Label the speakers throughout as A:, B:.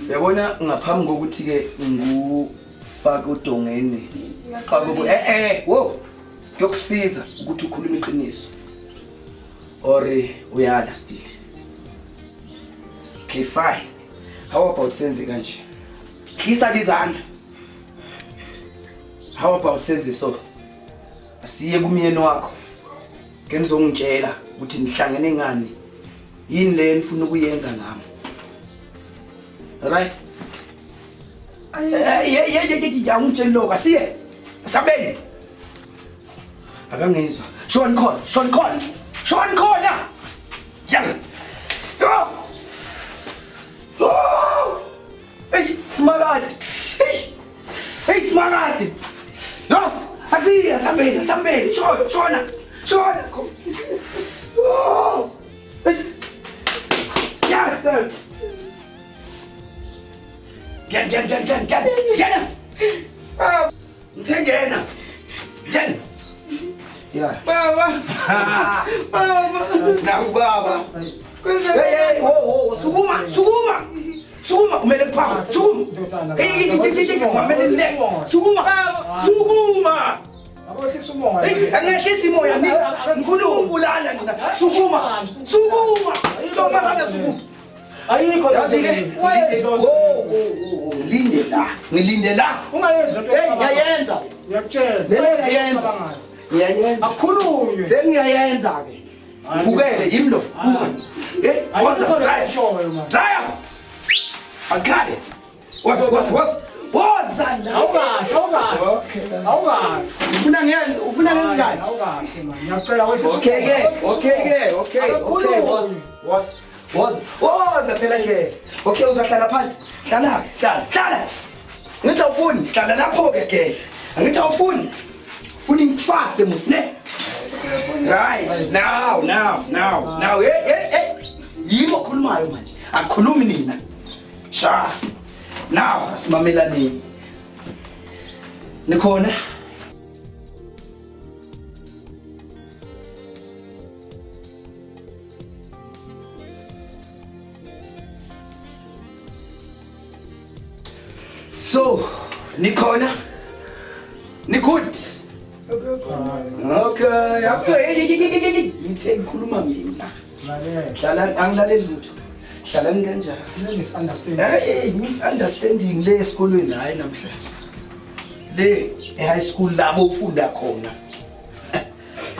A: Uyabona ngaphambi kokuthi ke ngufaka udongeni. Faka wo. Kuyokusiza ukuthi ukhulume iqiniso. Or uyala still. Okay, fine. How about senze kanje? Khisa izandla. How about senze so? Asiye kumyeni wakho. Ke nizongitshela ukuthi nihlangene ngani. Yini le nifuna ukuyenza nami? Right? Yeah, ungitshela lokho asiye. Sabeni. Akangizwa. Sean Cole. Yeah. Go. Oh! Hey, Smaragd! Hey, Smaragd! No! Asiya, sambeni! Shona! Come. Oh! Hey! Yes, sir! Get him! Ngena! Yeah.
B: Baba! Baba!
A: Hey, whoa, Sukuma, kumele kuphawu. Sukuma. Kumele next. Sukuma. Angehlisa imoya ngifuna ukubulala mina. Sukuma. Ntombi sana sukuma.
B: Ayikho
A: yazike. Ngilinde la.
B: Ungayenza into
A: ngiyayenza.
B: Ngiyakutshela.
A: Ngiyayenza.
B: Akhulunywe.
A: Sengiyayenza ke. Bukele yimlo. Drive. Askari. Wozana.
B: Awukahle.
A: Ufuna ngenze
B: man. Ngiyacela wethu.
A: Okay. Woza phela nje. Okay, uzahlala phansi. Hlala. Ngithi awufuni, hlala lapho ke. Angithi awufuni. Ufuni ngifase musne. Right. Now. Hey. Yimo khulumayo manje. Akukhulumi nina. Sha. Now, asimamelani. Nikhona? So, nikhona? Nikhut. Okay. Ngithe ngikhuluma mina. Hlala angilaleli lutho. Hlala kanjani? Misunderstanding le esikolweni hayi namhlanje. Le high school labo ufunda khona.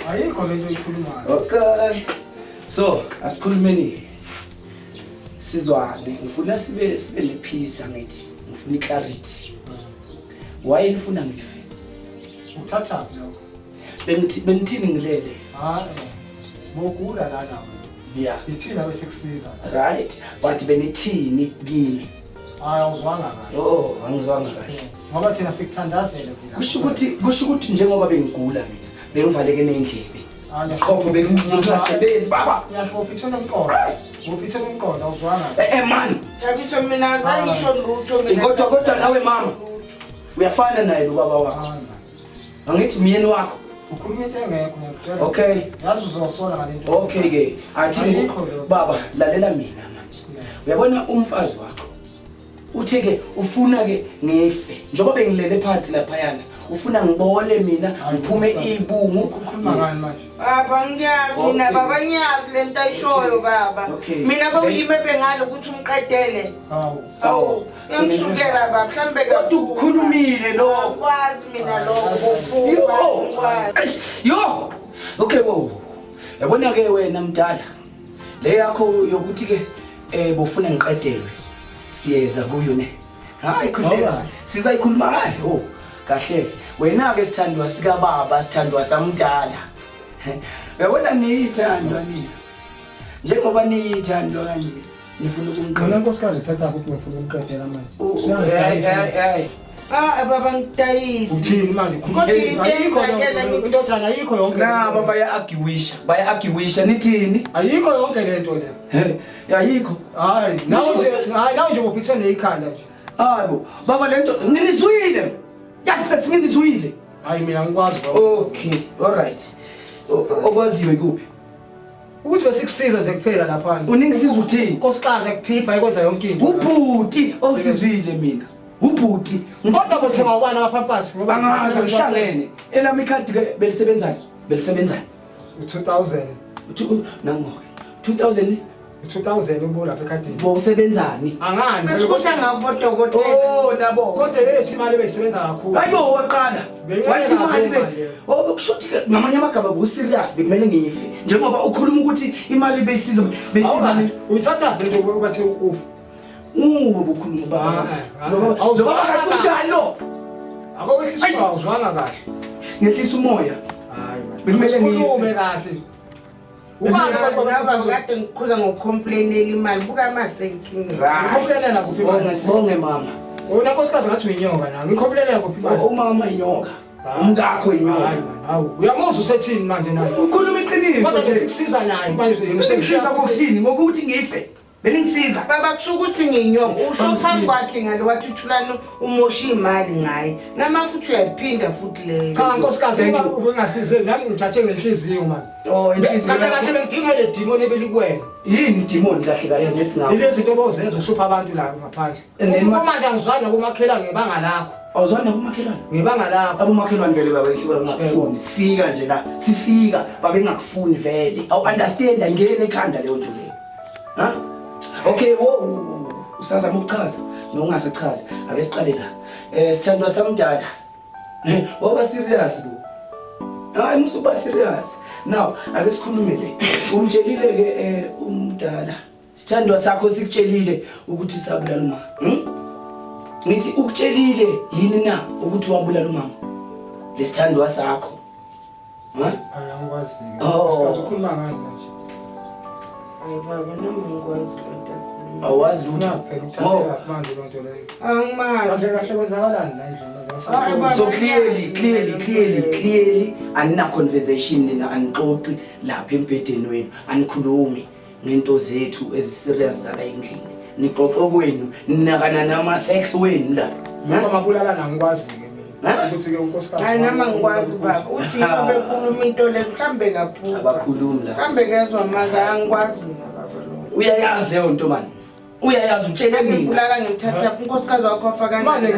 B: Ayikho lento oyikhulumayo.
A: Okay. So, asikhulumeni. Sizwane. Ngifuna sibe nepeace angithi. Ngifuna clarity. Why nifuna ngife?
B: Uthatha lokho.
A: Bengithini ngilele?
B: Mokula lana.
A: Yeah.
B: Ithina bese kusiza.
A: Right. But benithini kimi?
B: Awuzwanga kahle.
A: Oh, angizwanga kahle.
B: Ngoba thina sikuthandazela thina.
A: Kusho ukuthi njengoba bengigula mina, bengivaleke nendlebe. Qopho bengingasebenzi baba.
B: Yasho uphithela umqondo awuzwanga.
A: Man.
C: Yabisho mina azangisho lutho mina.
A: Kodwa nawe mama. Uyafana naye lo baba wakho. Angithi myeni wakho.
B: Ukhuluma into engekho ngiyakutshela.
A: Okay.
B: Yazi uzosola ngalento.
A: Okay ke. Athi baba lalela mina manje. Uyabona umfazi wakho. Uthi ke ufuna ke ngife. Njengoba bengilele phansi lapha yana. Ufuna ngibole mina ngiphume ibungu.
B: Ukhuluma ngani manje?
C: Baba ngiyazi mina baba ngiyazi lento ayishoyo baba. Mina bawuyime bengalo ukuthi umqedele. Awu. Ngiyamshukela baba mhlambe ke
A: ukhulumile lo.
C: Kwazi mina lokho.
A: Yo. Okay wo. Yabona ke wena mdala. Le yakho yokuthi ke bofuna ngiqedelwe. Siyeza kuyo ne. Hayi khuleka. Sizayikhuluma kahle. Oh, kahle. Wena ke sithandwa sika baba, sithandwa samdala. Uyabona niyithandwa nini? Njengoba niyithandwa kanje. Nifuna ukungiqala.
B: Nkosikazi uthatha ukuthi ngifuna umqedela manje.
C: Baba ngidayisi.
B: Uthini manje? Indoda ayikho yonke.
A: Na baba baya-argue nithini?
B: Ayikho yonke lento le.
A: Ayikho.
B: Hayi, nawe nje uphithwe neyikhanda nje.
A: Hayibo, baba lento nginizwile. Yazi
B: ukuthi besikusiza nje kuphela lapha
A: uningisiza uthini
B: nkosikazi ekuphipha ikwenza yonke into
A: ubhuti okusizile mina ubhuti
B: kodwa bothenga ubani amapampasi ngoba
A: angazi sihlangene elami ikhadi ke belisebenzani
B: 2000
A: nangoke 2000
B: ubu lapha ekhadini
A: bosebenzani
B: angani
C: besikusha ngabodokotela
A: yabo
B: kodwa yethi imali beyisebenza kakhulu
A: hayibo waqala wathi imali obekushuthi ngamanye amagaba bu-serious bekumele ngife njengoba ukhuluma ukuthi imali beyisiza
B: uyithatha lento ukuthi ufu
A: ubukhuluma baba ngoba kanjani lo
B: akowehlisa uzwana kahle
A: ngehlisa umoya
B: hayi
A: bekumele
B: ngikhulume kahle ubani
C: baba kade ngikhuza ngocomplainela imali buka masenkingi
B: ngikhomplenela kuphi manje
A: sibonge mama
B: wena nkosikazi ngathi uyinyoka na ngikhomplenela kuphi manje
A: umama inyoka umngakho inyoka
B: hawu uyamuzwa usethini manje naye
A: ukhuluma iqiniso
B: kodwa nje sikusiza naye manje
A: ngisiza kokuthini ngokuthi ngife beningisiza
C: baba kusuka ukuthi nginyongo usho phambi kwakhe ngale wathi uthulana umosha imali ngaye namafuthi uyayiphinda futhi le
B: cha nkosikazi ubengasize nami ngithathe ngenhliziyo manje
A: inhliziyo
B: kahle bengidinga le demon ebelikuwena
A: yini demon kahle kahle ngesingawo
B: ile zinto obozenza uhlupha abantu la ngaphandle manje angizwana kumakhelwane ngebanga lakho
A: awuzwana kumakhelwane
B: ngebanga lakho
A: abomakhelwane vele babehluka ngakufuni sifika nje la sifika babengakufuni vele awu understand angene ekhanda leyo nto leyo ha okay usazama ukuchaza nokungasachazi ake siqale la sithandwa samdala waba serious bo hayi musuba serious now ake sikhulume le umtshelile ke umdala sithandwa sakho sikutshelile ukuthi sabulala umama ngithi ukutshelile yini na ukuthi wabulala umama lesithandwa sakho ha
B: ayangikwazi ke ukhuluma ngani manje
C: hayi baba noma ngikwazi
A: awazi lutho
B: manje lonto leyo
C: angimazi
B: kahle kwenzakalani la ndlela
A: so clearly anina conversation nina anixoxi lapha empedeni wenu anikhulumi ngento zethu eziserious zala endlini nixoxo kwenu ninakana nama sex wenu la
B: noma mabulala nangikwazi ke mina ukuthi ke unkosikazi
C: hayi nama ngikwazi baba uthi bekhuluma into le mhlambe kaphuma
A: abakhulumi la
C: mhlambe kezwe amazi angikwazi mina baba lo
A: uyayazi leyo nto manje uyayazi utshele mina
C: ngibulala ngimthatha unkosikazi wakho afakana
B: manje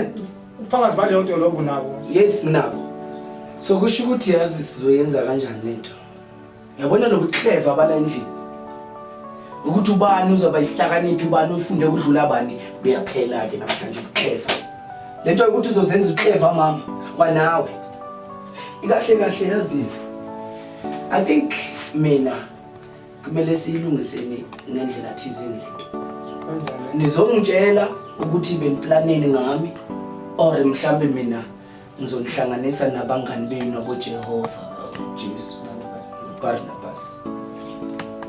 B: ufakazi baleyo nto lokho nabo
A: yes nginabo so kusho ukuthi yazi sizoyenza kanjani lento yabona nokuthi clever abala endlini ukuthi ubani uzoba isihlakaniphi ubani ufunde ukudlula abani kuyaphela ke namhlanje clever lento ukuthi uzozenza uclever mama kwanawe ikahle kahle yazi I think mina kumele siyilungiseni ngendlela thizeni lento nizongitshela ukuthi beniplaneni ngami or mhlambe mina ngizonihlanganisa nabangani benu naboJehova uJesu Barnabas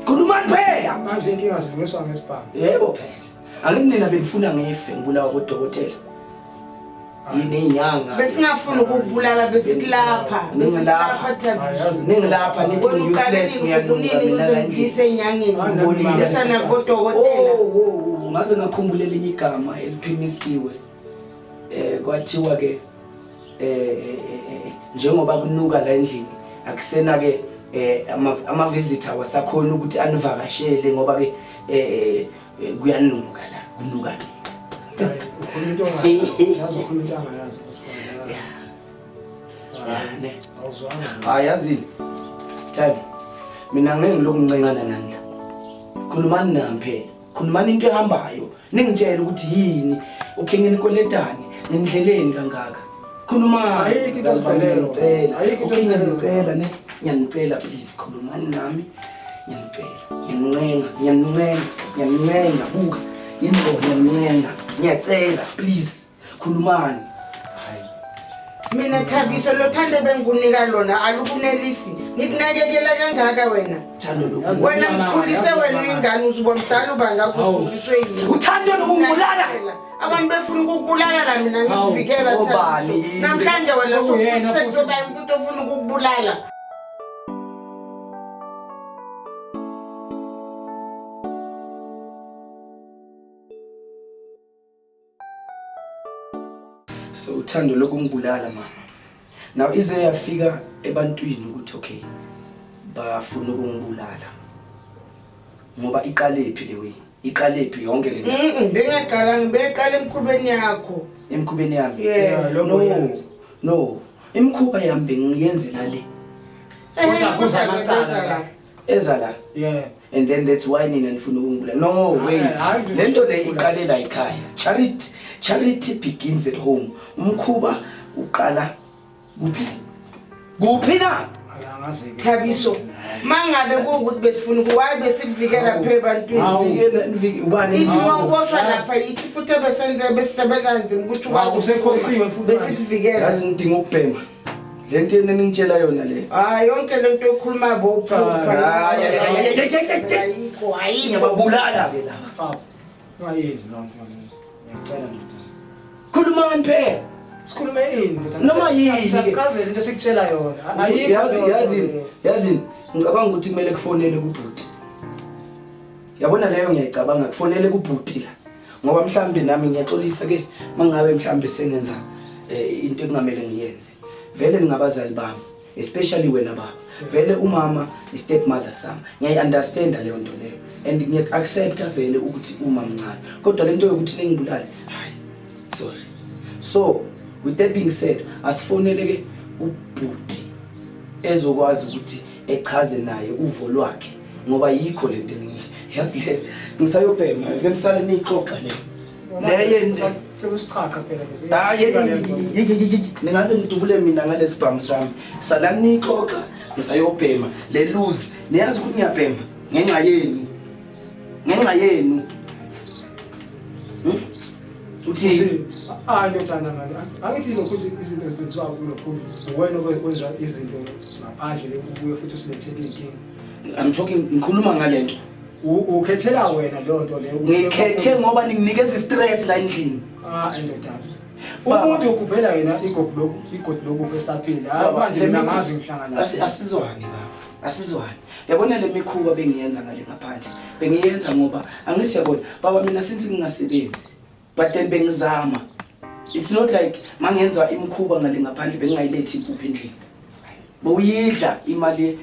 A: khulumani phela
B: manje inkinga zilungiswa ngesibhamu
A: yebo phela anginina benifuna ngife ngibulawa kodokotela yini inyanga
C: besingafuna ukubulala besikulapha
A: ningilapha nithi useless ngiyalunga mina la
C: ngise enyangeni
A: ngibonile
C: sana kodokotela
A: ngaze ngakhumbula elinye igama eliphimisiwe kwathiwa ke njengoba kunuka la endlini akusena ke ama visitor wasakhona ukuthi anivakashele ngoba ke kuyanuka la kunuka
B: ukhuluma into ngayazi ukhuluma into angayazi
A: ne ayazini time mina ngeke ngilokuncencana nandla khulumani nami phela khulumani into ehambayo ningitshela ukuthi yini okay nginikweletani nindleleni kangaka khuluma
B: ayikho izolelo
A: ngicela okay ngiyanicela please khulumani nami ngiyancenga buka ngiyancenga ngiyacela please khulumani
C: mina Thabiso lothanda bengunika lona alukunelisi ngikunakekela kangaka wena wena mkhulise wena ingane uzibona mdala ubangakufundiswe yini
A: uthando lokungibulala
C: abantu befuna ukukubulala la mina ngikuvikela Thabiso namhlanje wena uzoba imfuto ofuna ukukubulala
A: so uthando lokungibulala mama now ize yafika ebantwini ukuthi okay bafuna ukungibulala ngoba iqalephi le way iqalephi yonke le
C: bengaqala ngibeqala emkhubeni yakho
A: emkhubeni yami
C: yeah
A: no imkhuba yami bengiyenzela le
B: kodwa kuza amacala
A: ezala
B: yeah
A: and then that's why nina nifuna ukungibula no wait lento le iqalela ekhaya charity begins at home umkhuba uqala kuphi na
C: Thabiso mangabe ukuthi besifuna ukwazi besikuvikela phe bantwini
A: ubani
C: ithi mawuboshwa lapha yithi futhi besenze besisebenza nzima ukuthi ukwazi
B: usekhohliwe futhi
C: besikuvikela
A: yazi ngidinga ukubhema lento eningitshela yona le
C: yonke lento ekhuluma bophupha
A: ngiyababulala ke laba
B: ungayenzi lonto ngiyacela nje
A: khuluma ngempela
B: sikhulume ini
A: noma yini
B: siyachazela into sikutshela yona ayikho
A: yazi ngicabanga ukuthi kumele kufonele kubhuti yabona leyo ngiyayicabanga kufonele kubhuti la ngoba mhlambe nami ngiyaxolisa ke mangabe mhlambe sengenza into ekungamele ngiyenze vele ningabazali bami especially wena baba vele umama is stepmother sami ngiyayiunderstand leyo nto leyo and ngiyaaccept vele ukuthi uma mncane kodwa lento yokuthi ningibulale hayi sorry so with that being said asifonele ke ubhuti ezokwazi ukuthi echaze naye uvo lwakhe ngoba yikho lento yazi le ngisayobhema ngisale nixoxa le leyento
B: usikhakha phela
A: ningaze ngidubule mina ngalesibhamu sami sala nixoxa ngisayobhema le lose niyazi ukuthi ngiyabhema ngenxa yenu uthi
B: ndiyotanda ngani angithi lokuthi izinto zenziwa kulokhu wena okwenza izinto ngaphandle ubuye futhi usilethele inkinga
A: I'm talking ngikhuluma ngalento
B: ukhethela wena leyo nto leyo
A: ngikhethe ngoba ninginikeza stress la endlini
B: endodana umuntu ukuvela yena igodi lokufa esaphila manje namazi ngihlangana
A: asizwane baba asizwane yabona le mikhuba bengiyenza ngale ngaphandle bengiyenza ngoba angithi yabona baba mina since ngingasebenzi but then bengizama it's not like mangenza imikhuba ngale ngaphandle bengingayilethi impuphu endlini bowuyidla imali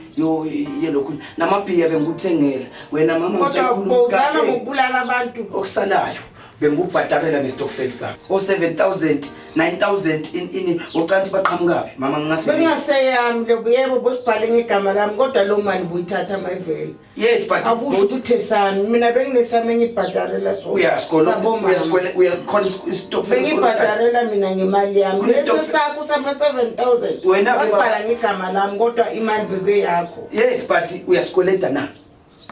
A: yelokhu namabhiya bengikuthengela wena mama
C: ngizama ngokubulala abantu
A: okusalayo bengubhadabela nestokfel sakho 7000 9000 in ucanti baqhamukapi mama
C: bengaseyami yebo bosibhale ngegama lami kodwa lo mali buyithatha mayivele
A: yes but
C: akusho ukuthi sami mina benginesami ngibhadarela so
A: uyakhona istokfel
C: ngibhadarela mina ngemali yami bese sakho sama 7000
A: wena
C: bosibhala ngegama lami kodwa imali bebe yakho
A: yes but uyasikweleta na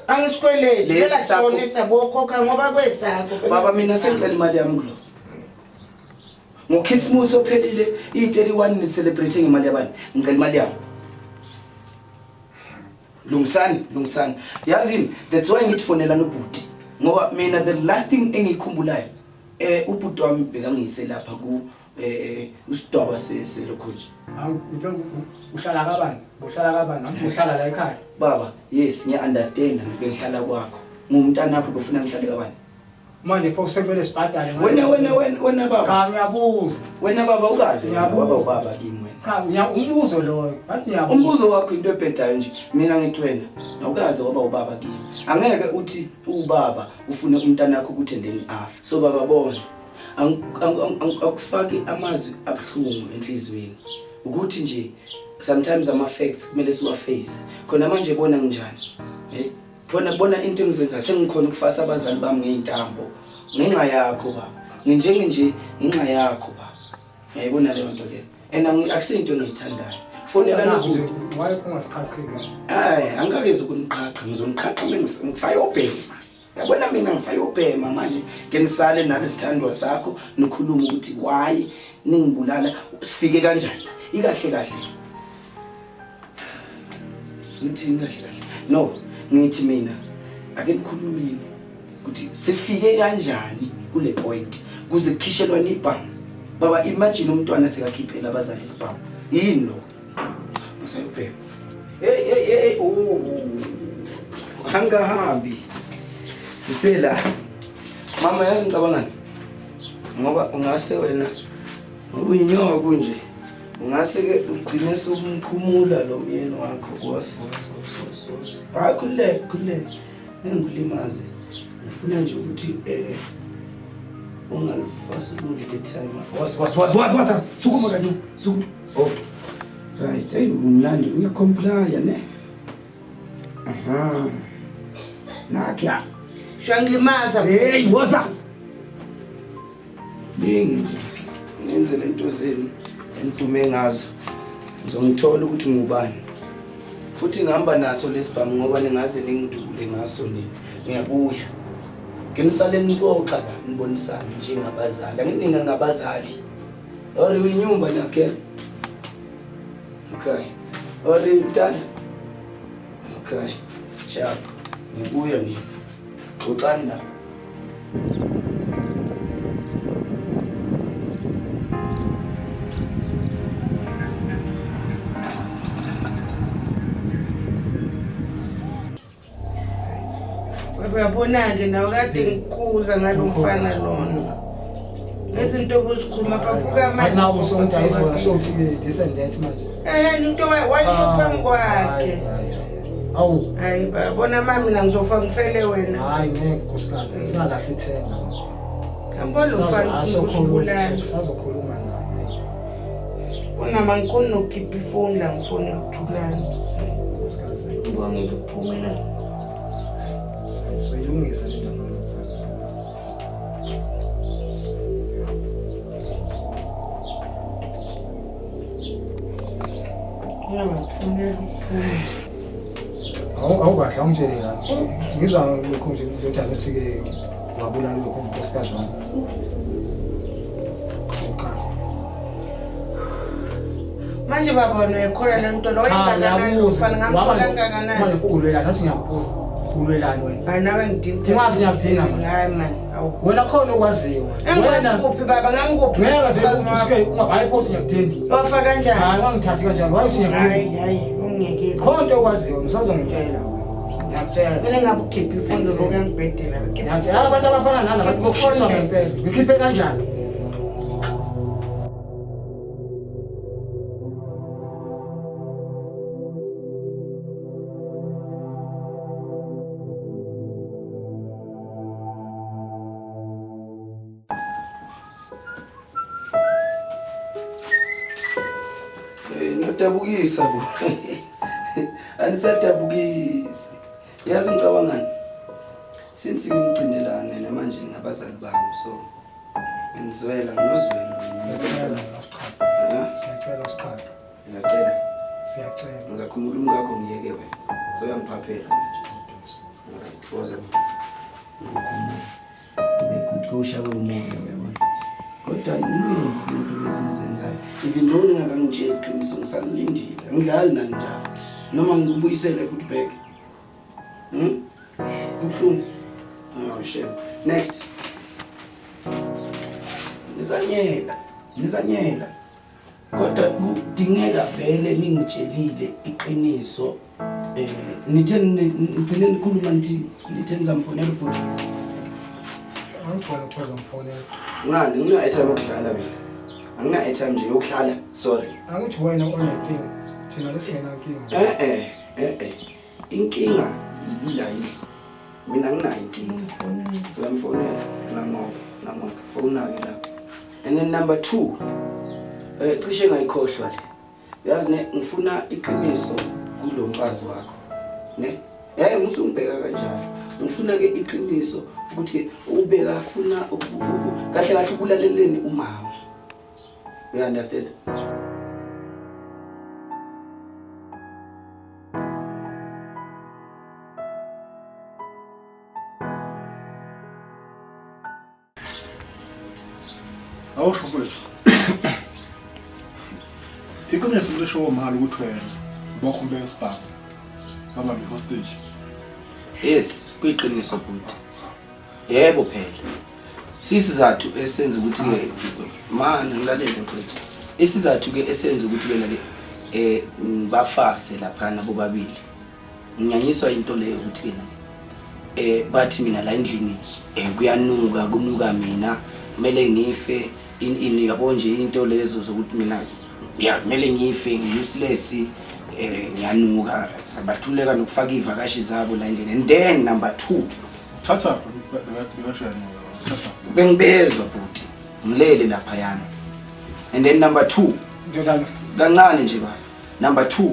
C: angisikweleti phela sona sabokhokha ngoba kwesakho
A: baba mina sengicela imali yami kulo ngoKhisimusi ophelile i31 ni celebrate ngemali yabani ngicela imali yami lungisani yazini that's why ngitfonela nobhuti ngoba mina the last thing engikhumbulayo ubhuti wami bekangiyise lapha ku usidwaba selokhoji
B: uhlala kabani uhlala la ekhaya
A: baba yes ngiya understand bengihlala kwakho ngumntana wakho befuna ngihlale kabani
B: manje pho sekumele sibhadale
A: wena baba
B: cha ngiyabuza
A: wena baba ukaze baba ubaba kimi wena
B: cha umbuzo loyo bathi ngiyabuza
A: umbuzo wakho into ebhedayo nje mina ngithi wena awukaze waba ubaba kimi angeke uthi ubaba ufune umntana wakho ukuthi endeni afa so baba bona akufaki amazwi abhlungu enhlizweni ukuthi nje sometimes ama facts kumele siwaface khona manje bona nginjani bona into engizenza sengikhona ukufasa abazali bami ngeintambo ngenxa yakho baba nje ngenxa yakho baba ngiyayibona leyo nto leyo and akusinto engiyithandayo fonela
B: nokuthi waye kungasiqhaqheki
A: angakeze ukuniqhaqha ngizoniqhaqha ngisayobhema yabona mina ngisayobhema manje ngenisale nalesithandwa sakho nikhuluma ukuthi why ningibulala sifike kanjani ikahle ngithi kahle no ngithi mina ake nikhulumeni ukuthi sifike kanjani kule point kuze kukhishelwane ibhamu baba imagine umntwana sekakhiphela abazali isibhamu yini lo ngisayobhema angahambi sisela mama yazi ngicabangani ngoba ungase wena uyinyoka kunje ungase ke ugcine sokumkhumula lo myeni wakho kwasi hayi khuleke Engikulimaze. Ngifuna nje ukuthi ungalifasibuli le time. Was. Sukuma kanye. Sukuma. Oh. Right. Hey, umlandi uyacomply ne? Aha. Nakya.
C: Shangilimaza.
A: Hey, woza. Nje. Nenze lento zeni entume ngazo. Ngizongithola ukuthi ngubani. Futhi ngihamba naso lesibhamu ngoba ningaze ningidubule ngaso nini. Ngiyabuya. Nginisale nixoxa la nibonisana njengabazali. Angidinga ngabazali. Ori winyumba nakhe. Okay. Ori mtana. Okay. Sharp. Ngibuya ni. Uqanda.
C: Uyabona-ke nawe kade ngikuza ngalo mfana lona. Ngezinto obuzikhuluma babuka manje.
B: Nawe usongidayisa sokuthi descendant manje.
C: Into wayisho phambi kwakhe.
B: Awu.
C: Hayi babona mami mina ngizofa ngifele wena.
B: Hayi ngeke nkosikazi singakahle ithenga.
C: Ngibona ufana ukubulala.
B: Sazokhuluma naye.
C: Unama ngikho nokhipha ifoni la ngifone ukuthulana.
B: Nkosikazi.
C: Ngibonge ukuphumula.
B: So ilungisa le ndaba lokho.
C: Ngiyabafuna ukuphumula.
B: Awukahle angitshele kahle. Ngizwa lokho nje indodana ethi-ke wabulala lokho unkosikazi wami.
C: Manje baba wena uyakhola le nto lo engakanani ufana ngamthola kangakanani.
B: Manje ukulwelana nathi ngiyakubuza. Ulwelana wena.
C: Hayi nawe ngidinga.
B: Ungazi ngiyakudinga manje.
C: Hayi man. Awu.
B: Wena khona okwaziyo.
C: Wena kuphi baba ngangikuphi?
B: Ngeke vele ukuthi ungabayi phosi ngiyakudinga.
C: Wafa kanjani?
B: Hayi ngangithathi kanjalo. Wathi ngiyakudinga.
C: Hayi ungiyekile.
B: Khona okwaziyo usazongitshela. Ngiyakutshela.
C: Mina ngabe ukhipha ifoni lo ngiyangibhedela.
B: Ngiyakutshela abantu abafana nani abantu bokushisa ngempela. Ngikhiphe kanjani?
A: Nodabukisa bo. Anisadabukisi. Yazi ngicabangani? Since ngigcinelane namanje ngabazali bami so ngizwela ngizwela.
B: Siyacela usiqhaqha.
A: Ngiyacela.
B: Siyacela.
A: Ngizakhumula umkakho ngiyeke wena. Soyangiphaphela manje. Foza. Bekuthosha kwemoya uyabona. Kodwa ngilungise into lezizenzayo. Even though ngingakangitsheli iqiniso ngisalindile. Ngidlali nani njalo. Noma ngikubuyisele futhi back. Kuhlungu. Oh shit. Next. Nizanyela. Kodwa kudingeka vele ningitshelile iqiniso. Nitheni nikhuluma nithini nizamfonela futhi.
B: Angithole uthoza mfonela.
A: Ngani ngina-airtime yokudlala mina. Angina-airtime nje yokudlala. Sorry.
B: Angithi wena onenkinga. Thina lesingenankinga.
A: Inkinga yila yini. Mina nginayo inkinga. Uyamfonela namoka phone-ke la. And then number 2. Cishe ngayikhohlwa le. Yazi ne ngifuna iqiniso kulo mfazi wakho. Ne? Musungibheka kanjalo. Ngifuna ke iqiniso ukuthi ubeka afuna kahle ukulaleleni umama. You understand?
D: Awusho mfethu. Iqiniso lesho mahali ukuthi wena bokhumbe isibhamu. Baba mi hostage.
A: Yes, kuyiqiniso futhi. Yebo phela. Sisizathu esenza ukuthi ke manje ngilalele mfethu. Isizathu ke esenza ukuthi ke lale bafase lapha nabo babili. Nginyanyiswa into leyo ukuthi ke bathi mina la endlini kuyanuka kunuka mina kumele ngife ini yabo nje into lezo zokuthi mina kumele ngife useless ngiyanuka sabathuleka nokufaka ivakashi zabo la endlini. And then number 2
D: Thatha bebathweni thatha.
A: bengibezwa bhuti ngilele lapha yana. And then number 2
B: Ndodana.
A: kancane nje baba. Number 2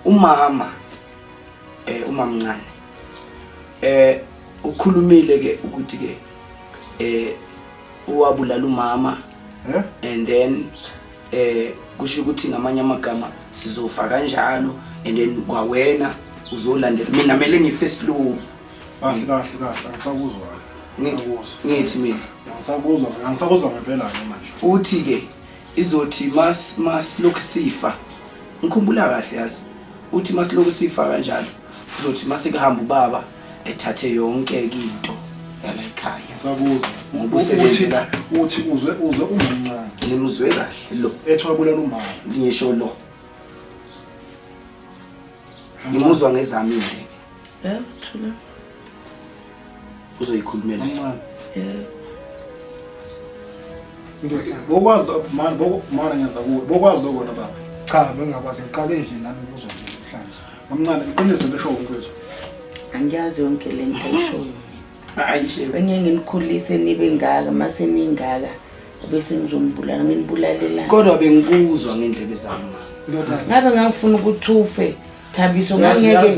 A: umama umamncane ukhulumile ke ukuthi ke uwabulala umama and then kusho ukuthi ngamanye amagama sizofa kanjalo and then kwawena uzolandela mina mele ngife slow.
D: Kahle angisakuzwa.
A: Ngithi mina
D: Angisakuzwa ngempela manje.
A: uthi ke izothi mas lokusifa ngikhumbula kahle yazi uthi mas lokusifa kanjalo uzothi mase kuhamba ubaba ethathe yonke into yala ekhaya.
D: Ngizakuzwa. Uthi uzwe umncane.
A: Ngimuzwe kahle lo
D: Ethwabulala umama.
A: ngisho lo ngimuzwa ngezami indlebe.
C: Thula.
A: Uzoyikhulumela
D: Umncane.
B: Ndodana.
D: Bokwazi mana ngenza kuwe. Bokwazi lokona baba.
B: Cha, bengakwazi ngiqale nje nami ukuzwa namhlanje.
D: Umncane iqiniso lesho umfethu.
C: Angiyazi yonke lento ayishoyo.
A: hayi shebe
C: Benye nginikhulise nibe ngaka mase ningaka bese ngizombulala nginibulalela.
A: kodwa bengikuzwa ngendlebe zami.
B: Ndodana.
C: Ngabe ngangifuna ukuthi ufe Thabiso ngangeke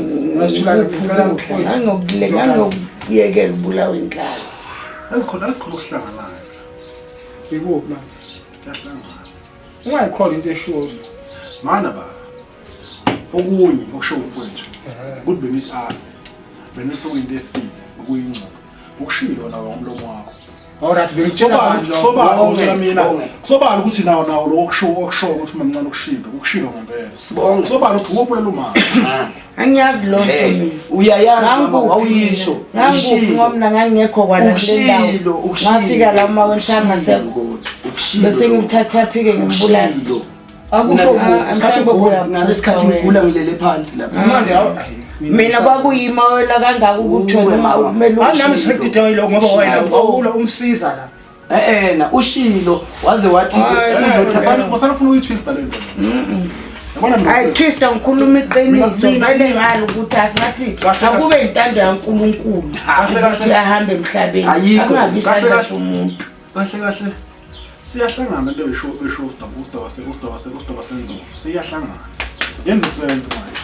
C: ngangokuyekela ubulawa inhlalo.
D: Asikhona ukuhlanganayo.
B: Ikuphi manje?
D: Yahlangana.
B: Ungayikhola into eshoyo.
D: Mana baba. Okunye okusho umfethu. Ukuthi bengithi benisokuyinto efile ukuyingcobo. Ukushilo nawo ngomlomo wakho.
B: Alright, bengitshela
D: Sobala ukuthi nawo lo okusho ukuthi mamncane ukushilo ngempela.
A: Sibonge.
D: Sobala ukuthi wobulela umama.
C: Angiyazi lo nto mina.
A: Uyayazi mama awuyisho.
C: Nganguphi ngomna ngangekho kwala kule ndawo. Ngafika la uma wenhlanga sekho. Bese ngimthatha phike ngimbulala. Akusho
A: ngathi ngalesikhathi ngigula ngilele phansi lapha.
B: manje
C: mina kwakuyima wela kangaka ukuthi noma ukumele
B: nami sekudidwe lo ngoba wena awula umsiza la
A: na ushilo waze wathi
D: Wasafuna uyitwista le nto. Yabona
C: hayi twist ngikhuluma iqiniso vele ngalo ukuthi afathi akube intando yaNkulunkulu ukuthi ahambe emhlabeni angabisana umuntu
D: kahle siyahlangana into esho usdaba sendlovu siyahlangana yenza sense manje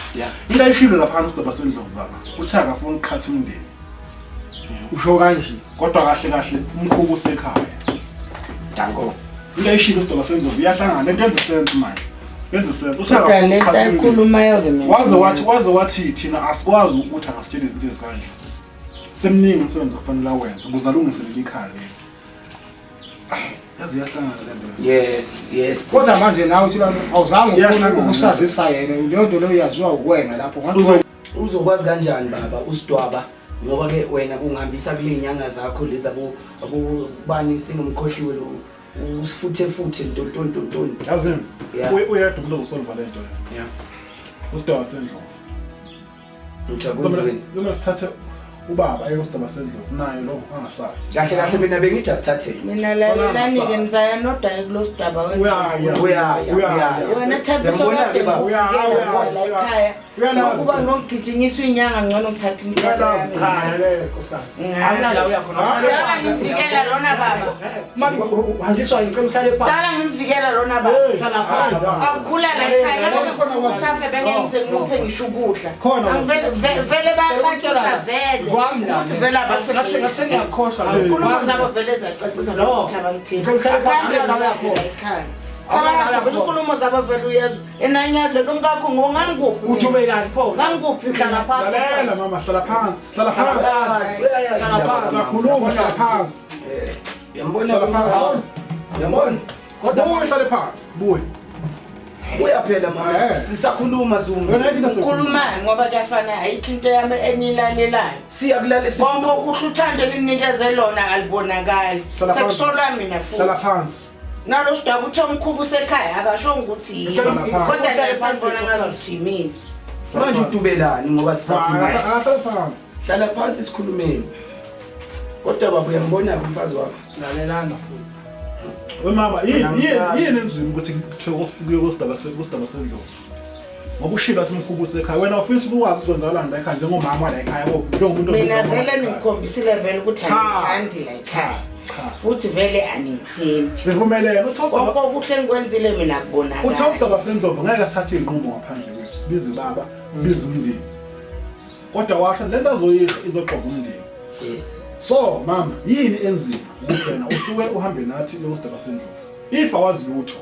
D: into ayishilo lapha usdaba sendlovu baba uthi akafuna uqhatha umndeni
B: usho kanje
D: kodwa kahle umkhubu usekhaya
A: dango
D: into ayishilo usdaba sendlovu iyahlangana into yenza sense manje yenza sense uthi
C: kodwa
D: akafuna
C: le nto
D: uqhatha
C: ayikhulumayo ke mina
D: waze wathi thina asikwazi ukuthi angasitshela izinto ezikanje semningi umsebenzi okufanele awenze ukuze alungiselele ikhaya leli yazi yahlangana le nto
A: yes
B: kodwa manje nawe uthi awuzange ufune ukusazisa yena leyo nto leyo yaziwa ukwena lapho ngathi
A: uzokwazi kanjani baba usidwaba ngoba ke wena ungihambisa kule inyanga zakho lezi abobani singumkhohliwe lo usifuthe ntontontonton
D: yazi uyedwa umuntu osolva le nto usidaba sendlovu
A: uthakuzweni
D: noma sithathe ubaba ayosidaba sendlovu naye lo angasayi
A: kahle mina bengithi asithathele
C: mina lalelani ke nizaya nodayi kulosidaba wena Thabiso kade uyafikela ekhaya ukuba nokugijinyiswa inyanga ngcono ukuthatha imithwalo yami
B: awunala uyakhona
C: ngimvikela lona baba
B: manje uhanjiswa ngicela uhlale phansi
C: dala ngimvikela lona baba
B: hlala phansi
C: awukhula la ekhaya usafe bengenze ngiphe ngisho ukudla vele bayacacisa vele ukuthi vele
B: ngasengiyakhohlwa
C: inkulumo zabo vele zacacisa ukuthi abangithini inkulumo zabo vele uyezwa enanyadle longakho ngongangikuphi
B: uthi ubelani pho
C: ngangikuphi
B: hlala phansi
D: lalela mama hlala phansi sakhuluma hlala phansi
A: yambona
D: kodwa uhlale phansi buye
A: uyaphela mama sisakhuluma
C: khulumani ngoba kuyafana ayikho into yami enilalelayo
A: siyakulale
C: bonke uhluthando linikeze lona alibonakali sekusolwa mina futhi
D: hlala phansi
C: nalo sidaba uthi omkhubu usekhaya akasho ukuthi kodwa nje bona ngathi yimini
A: manje udubelani ngoba sisakhuluma
D: hlala phansi
A: hlala phansi sikhulumeni kodwa baba uyambona umfazi wakho
B: lalelana futhi
D: we mama yini enzweni ukuthi kuthiwe kuye kusidaba sendlovu ngoba ushilo simkhubuse ekhaya wena ufisa ukwazi ukwenzakalani la ekhaya njengomama la ekhaya njengomuntu
C: mina vele ngikhombisile vele ukuthi angithandi la ekhaya futhi vele angithembi
D: sivumelene
C: konke okuhle ngikwenzile mina kubonakala
D: uThobeka baseNdlovu ngeke sithathe inqumo ngaphandle kwethu sibize baba sibize umndeni kodwa washo lento azoyisho izoxoza umndeni
A: yes
D: so mama yini enzima ukuthi wena usuke uhambe nathi lo Sidaba seNdlovu if awazi lutho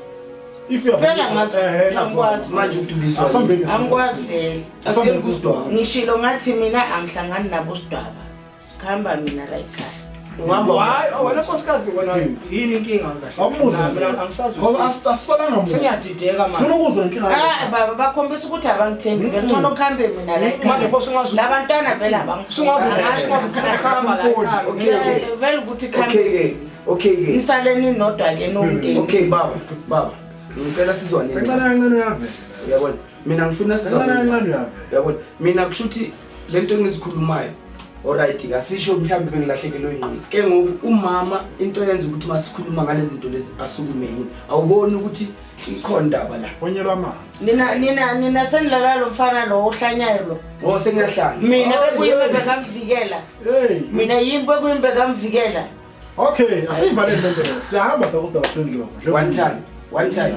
D: if you
C: vele angikwazi
A: manje udubiswa
C: angikwazi vele
A: asemva usidwaba
C: ngishilo ngathi mina angihlangani nabo Sidaba khamba mina la ekhaya
B: hayi wena nkosikazi wena yini inkinga
D: mina
B: angisazi
D: ngoba asisalanga muntu
B: sengiyadideka manje
D: sifuna ukuzwa inkinga
C: baba bakhombisa ukuthi abangithembi vele ngcono khambe mina la ekhaya labantwana vele vele ukuthi khambe
A: okay ke
C: nisaleni nodwa ke nomndeni
A: okay baba ngicela sizwane
D: kancane kancane uyavela
A: uyabona mina ngifuna sizwane
D: kancane kancane uyavela
A: uyabona mina kushuthi lento engizikhulumayo alright kasisho mhlawumbe bengilahlekelwe ingqondo ke ngoku umama into yenza ukuthi masikhuluma ngale zinto lezi asukume yini awuboni ukuthi ikhona indaba la
D: onyelwa amanzi
C: nina senilala lo mfana lo ohlanyayo
A: lo sengiyahlanga
C: mina bekuyimbe bekamvikela mina yimbe bekuyimbe bekamvikela
D: okay asivaleni lento siyahamba sakuSidaba seNdlovu
A: one time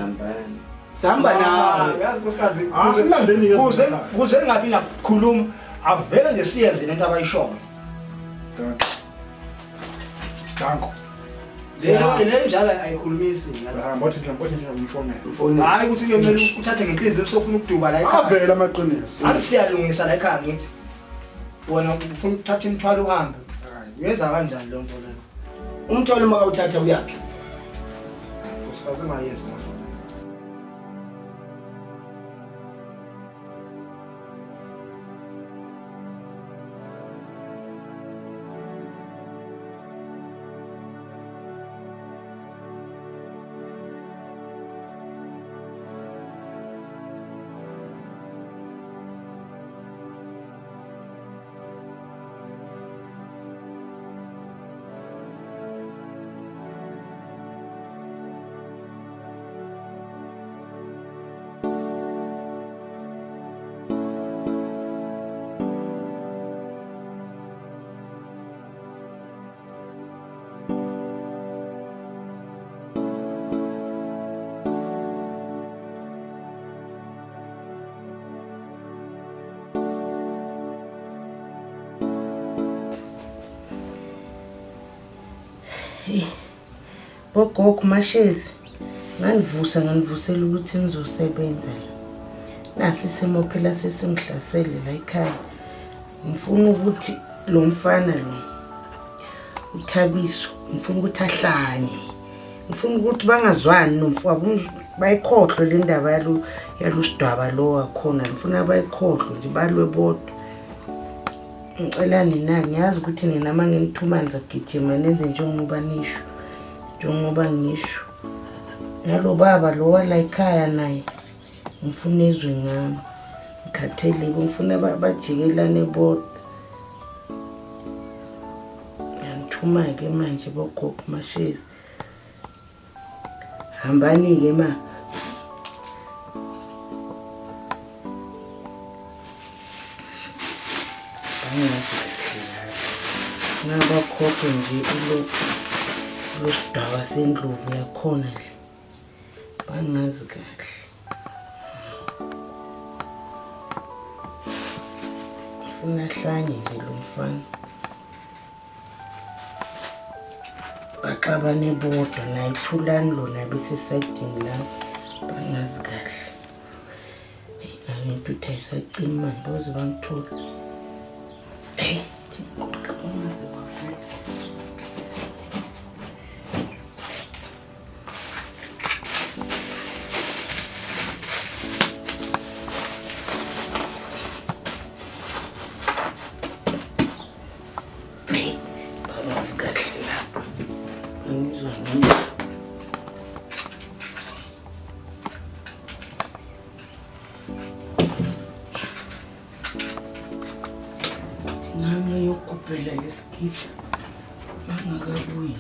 A: sihamba nawe
B: yazi nkosikazi
D: asilandeni
B: kuze ngabi nakukhuluma avele nje siyenze lento abayishoyo
D: danko
B: le njalo ayikhulumisi
D: sihamba wathi ngifone
B: hayi ukuthi kumele uthathe ngenhliziyo sofuna ukuduba la ekhaya
D: avela amaqiniso
B: athi siyalungisa la ekhaya ngithi wona ufuna ukuthatha imithwalo uhambe uyenza kanjani lo nto leyo
A: umthwalo uma uthatha uyapi
B: nkosikazi ungayenzi manje
C: bogogo mashezi nganivusela ukuthi nizosebenza nasi isimo phela sesingihlasele la ekhaya ngifuna ukuthi lo mfana lo uThabiso ngifuna ukuthi ahlanye ngifuna ukuthi bangazwani nomfowabo bayikhohlwe le ndaba yalo Sidaba lo wakhona ngifuna bayikhohlwe nje balwe bodwa ngicela nina ngiyazi ukuthi nina manje ngithuma ngizagijima nenze njengoba nisho njengoba ngisho yalo baba lo wala ekhaya naye ngifuna ezwe ngami ngikhathele ngifuna bajikelane bodwa ngithuma ke manje bogogo mashezi hambani ke ma ngabakhokho nje lo Sidaba seNdlovu yakhona le bangazi kahle ufuna hlanye nje lo mfana baxabane bodwa naye Thulani lona bese sayidini la bangazi kahle into ayisacima manje boze bangithola nami yokupela leskipa bangakabuyi